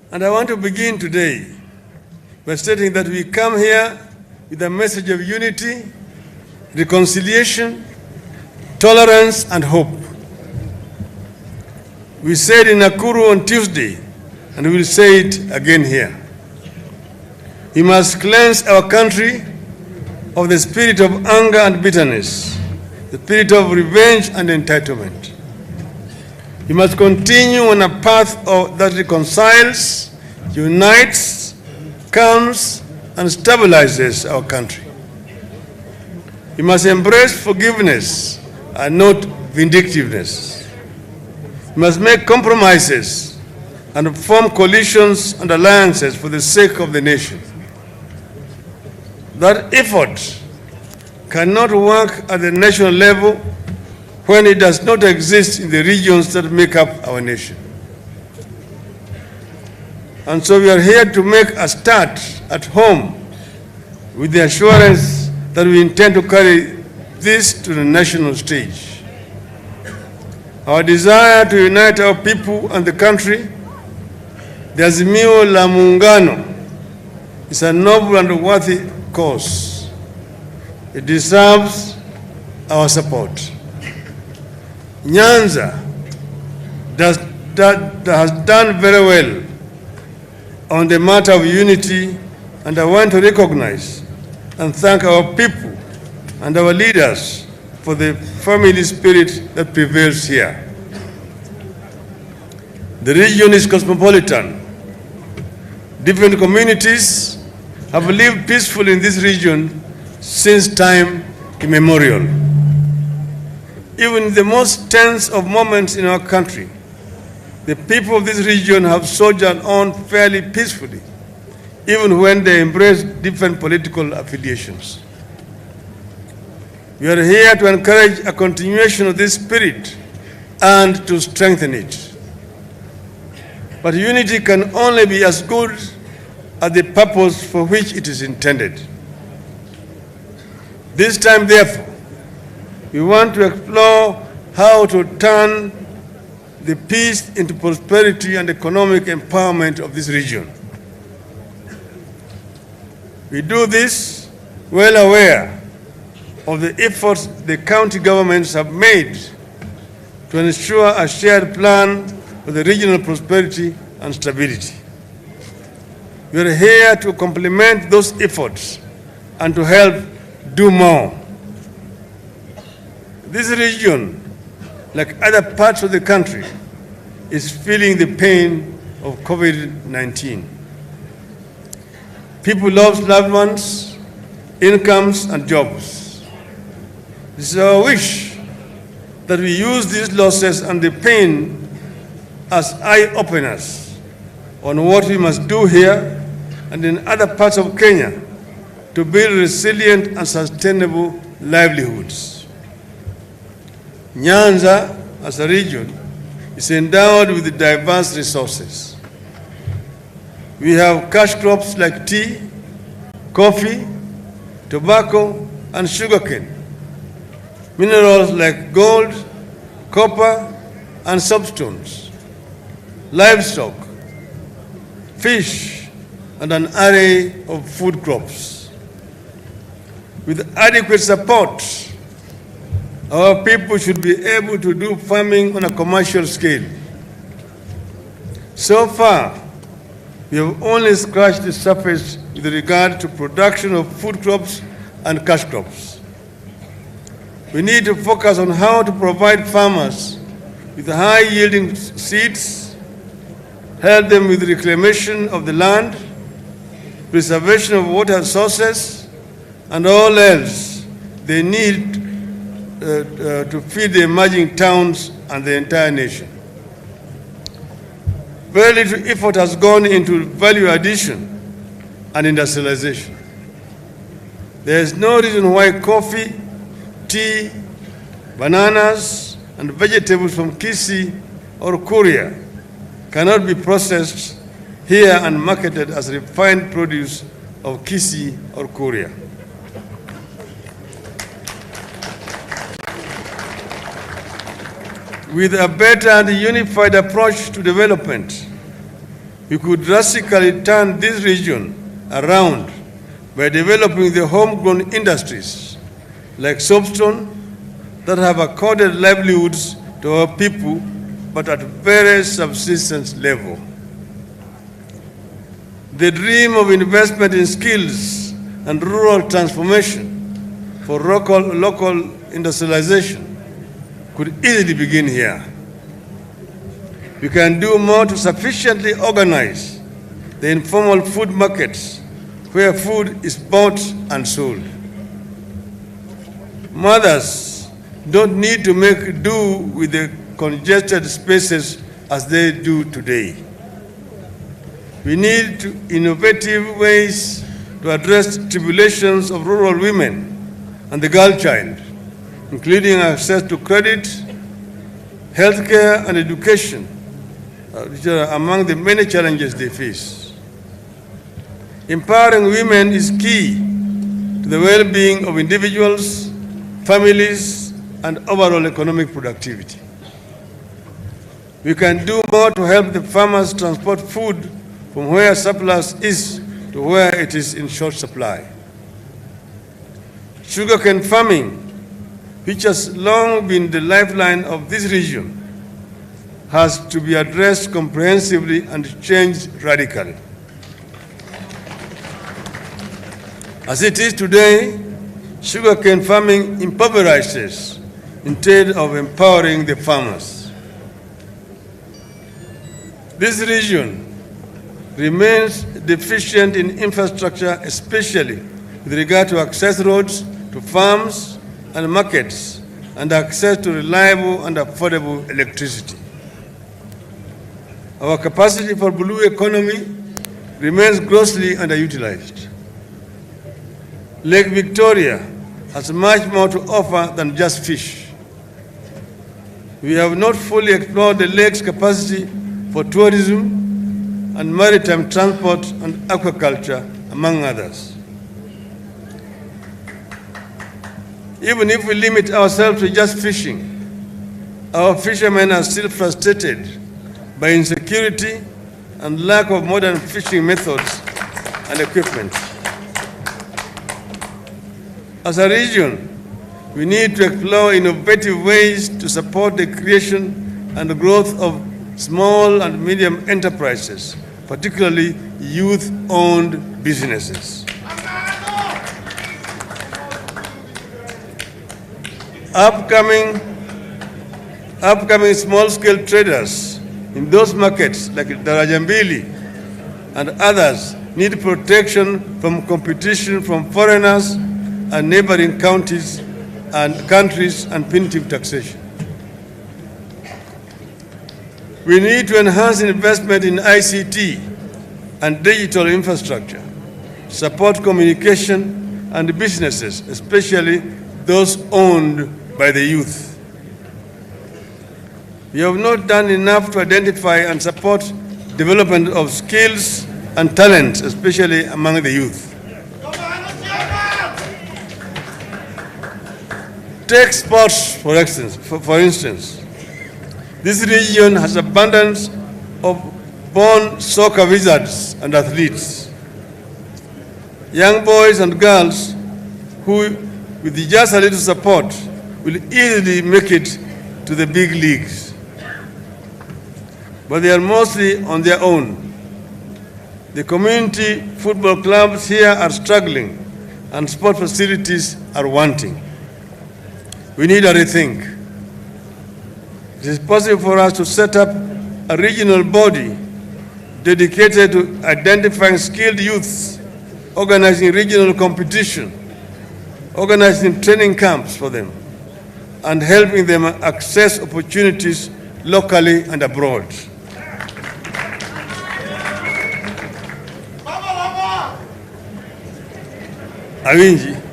And I want to begin today by stating that we come here with a message of unity, reconciliation, tolerance, and hope. We said in Nakuru on Tuesday, and we will say it again here. We must cleanse our country of the spirit of anger and bitterness, the spirit of revenge and entitlement. We must continue on a path that reconciles, unites, calms, and stabilizes our country. We must embrace forgiveness and not vindictiveness. We must make compromises and form coalitions and alliances for the sake of the nation. That effort cannot work at the national level when it does not exist in the regions that make up our nation. And so we are here to make a start at home with the assurance that we intend to carry this to the national stage. Our desire to unite our people and the country, the Azimio la Muungano, is a noble and worthy cause. It deserves our support. Nyanza has done very well on the matter of unity, and I want to recognize and thank our people and our leaders for the family spirit that prevails here. The region is cosmopolitan. Different communities have lived peacefully in this region since time immemorial. Even in the most tense of moments in our country, the people of this region have soldiered on fairly peacefully, even when they embrace different political affiliations. We are here to encourage a continuation of this spirit and to strengthen it. But unity can only be as good as the purpose for which it is intended. This time, therefore, we want to explore how to turn the peace into prosperity and economic empowerment of this region. We do this well aware of the efforts the county governments have made to ensure a shared plan for the regional prosperity and stability. We are here to complement those efforts and to help do more. This region, like other parts of the country, is feeling the pain of COVID-19. People lost loved ones, incomes, and jobs. It is our wish that we use these losses and the pain as eye-openers on what we must do here and in other parts of Kenya to build resilient and sustainable livelihoods. Nyanza, as a region, is endowed with diverse resources. We have cash crops like tea, coffee, tobacco, and sugarcane, minerals like gold, copper, and soapstones, livestock, fish, and an array of food crops. With adequate support, our people should be able to do farming on a commercial scale. So far, we have only scratched the surface with regard to production of food crops and cash crops. We need to focus on how to provide farmers with high-yielding seeds, help them with reclamation of the land, preservation of water sources, and all else they need to feed the emerging towns and the entire nation. Very little effort has gone into value addition and industrialization. There is no reason why coffee, tea, bananas, and vegetables from Kisii or Kuria cannot be processed here and marketed as refined produce of Kisii or Kuria. With a better and unified approach to development, We could drastically turn this region around by developing the homegrown industries like soapstone that have accorded livelihoods to our people, but at very subsistence level. The dream of investment in skills and rural transformation for local industrialization could easily begin here. We can do more to sufficiently organize the informal food markets where food is bought and sold. Mothers don't need to make do with the congested spaces as they do today. We need innovative ways to address tribulations of rural women and the girl child, including access to credit, healthcare, and education, which are among the many challenges they face. Empowering women is key to the well-being of individuals, families, and overall economic productivity. We can do more to help the farmers transport food from where surplus is to where it is in short supply. Sugarcane farming, which has long been the lifeline of this region, has to be addressed comprehensively and changed radically. As it is today, sugarcane farming impoverishes instead of empowering the farmers. This region remains deficient in infrastructure, especially with regard to access roads to farms and markets and access to reliable and affordable electricity. Our capacity for blue economy remains grossly underutilized. Lake Victoria has much more to offer than just fish. We have not fully explored the lake's capacity for tourism and maritime transport and aquaculture, among others. Even if we limit ourselves to just fishing, our fishermen are still frustrated by insecurity and lack of modern fishing methods and equipment. As a region, we need to explore innovative ways to support the creation and the growth of small and medium enterprises, particularly youth-owned businesses. Upcoming small-scale traders in those markets like Darajambili and others need protection from competition from foreigners and neighboring counties and countries and punitive taxation. We need to enhance investment in ICT and digital infrastructure, support communication and businesses, especially those owned by the youth. We have not done enough to identify and support development of skills and talents, especially among the youth. Take sports, for instance. This region has abundance of born soccer wizards and athletes. Young boys and girls who, with just a little support, will easily make it to the big leagues. But they are mostly on their own. The community football clubs here are struggling and sport facilities are wanting. We need a rethink. It is possible for us to set up a regional body dedicated to identifying skilled youths, organizing regional competition, organizing training camps for them, and helping them access opportunities locally and abroad. Awinji.